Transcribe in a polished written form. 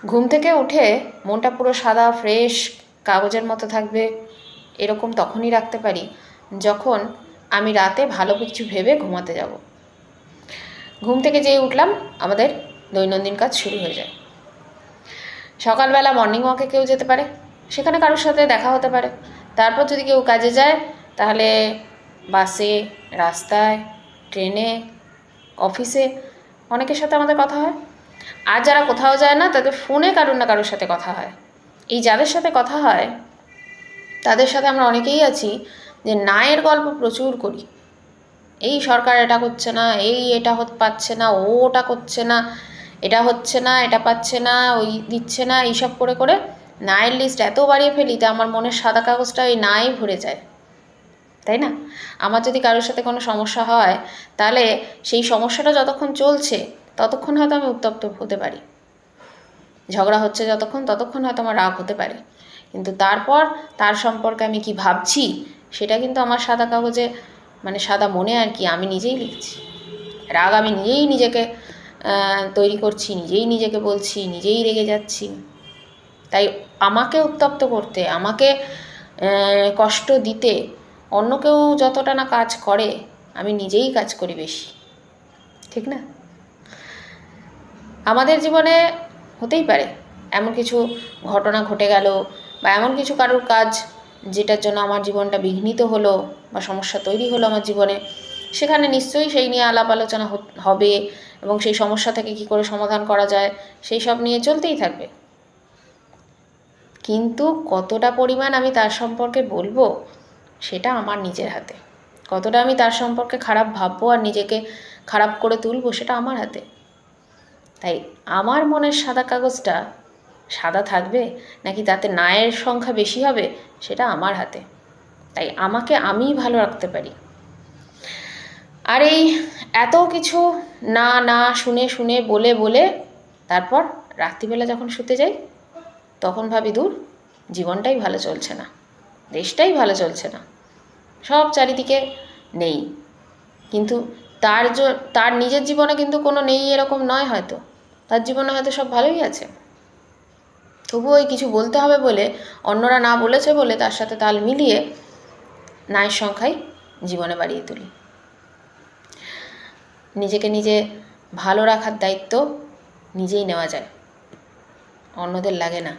ঘুম থেকে উঠে মনটা পুরো সাদা ফ্রেশ কাগজের মতো থাকবে এরকম তখনই রাখতে পারি যখন আমি রাতে ভালো কিছু ভেবে ঘুমাতে যাব। ঘুম থেকে যেই উঠলাম আমাদের দৈনন্দিন কাজ শুরু হয়ে যায়। সকালবেলা মর্নিং ওয়াকে কেউ যেতে পারে, সেখানে কারোর সাথে দেখা হতে পারে। তারপর যদি কেউ কাজে যায় তাহলে বাসে, রাস্তায়, ট্রেনে, অফিসে অনেকের সাথে আমাদের কথা হয়। আর যারা কোথাও যায় না তাদের ফোনে কারোর না কারোর সাথে কথা হয়। এই যাদের সাথে কথা হয় তাদের সাথে আমরা অনেকেই আছি যে নায়ের গল্প প্রচুর করি। এই সরকার এটা করছে না, এটা পাচ্ছে না, ওটা করছে না, এটা হচ্ছে না, এটা পাচ্ছে না, ওই দিচ্ছে না, এইসব করে করে নায়ের লিস্ট এত বাড়িয়ে ফেলি তা আমার মনের সাদা কাগজটা ওই নাই ভরে যায়, তাই না? আমার যদি কারোর সাথে কোনো সমস্যা হয় তাহলে সেই সমস্যাটা যতক্ষণ চলছে ততক্ষণ হয়তো আমি উত্তপ্ত হতে পারি, ঝগড়া হচ্ছে যতক্ষণ ততক্ষণ হয়তো আমার রাগ হতে পারে, কিন্তু তারপর তার সম্পর্কে আমি কি ভাবছি সেটা কিন্তু আমার সাদা কাগজে, মানে সাদা মনে আর কি, আমি নিজেই লিখছি। রাগ আমি নিজেই নিজেকে তৈরি করছি, নিজেই নিজেকে বলছি, নিজেই রেগে যাচ্ছি। তাই আমাকে উত্তপ্ত করতে, আমাকে কষ্ট দিতে অন্য কেউ যতটা না কাজ করে আমি নিজেই কাজ করি বেশি, ঠিক না? আমাদের জীবনে হতেই পারে এমন কিছু ঘটনা ঘটে গেল বা এমন কিছু কারোর কাজ যেটার জন্য আমার জীবনটা বিঘ্নিত হলো বা সমস্যা তৈরি হলো আমার জীবনে, সেখানে নিশ্চয়ই সেই নিয়ে আলাপ আলোচনা হবে এবং সেই সমস্যা থেকে কী করে সমাধান করা যায় সেই সব নিয়ে চলতেই থাকবে। কিন্তু কতটা পরিমাণ আমি তার সম্পর্কে বলবো সেটা আমার নিজের হাতে। কতটা আমি তার সম্পর্কে খারাপ ভাববো আর নিজেকে খারাপ করে তুলবো সেটা আমার হাতে। তাই আমার মনের সাদা কাগজটা সাদা থাকবে নাকি তাতে নায়ের সংখ্যা বেশি হবে সেটা আমার হাতে। তাই আমাকে আমিই ভালো রাখতে পারি। আর এই এত কিছু না না শুনে শুনে বলে বলে তারপর রাত্রিবেলা যখন শুতে যাই তখন ভাবি দূর, জীবনটাই ভালো চলছে না, দেশটাই ভালো চলছে না, সব চারিদিকে নেই। কিন্তু তার নিজের জীবনে কিন্তু কোনো নেই এরকম নয়, হয়তো তার জীবনে হয়তো সব ভালোই আছে। তবুও ওই কিছু বলতে হবে বলে, অন্যরা না বলেছে বলে তার সাথে তাল মিলিয়ে নায়ের সংখ্যাই জীবনে বাড়িয়ে তুলি। নিজেকে নিজে ভালো রাখার দায়িত্ব নিজেই নেওয়া যায়, অন্যদের লাগে না।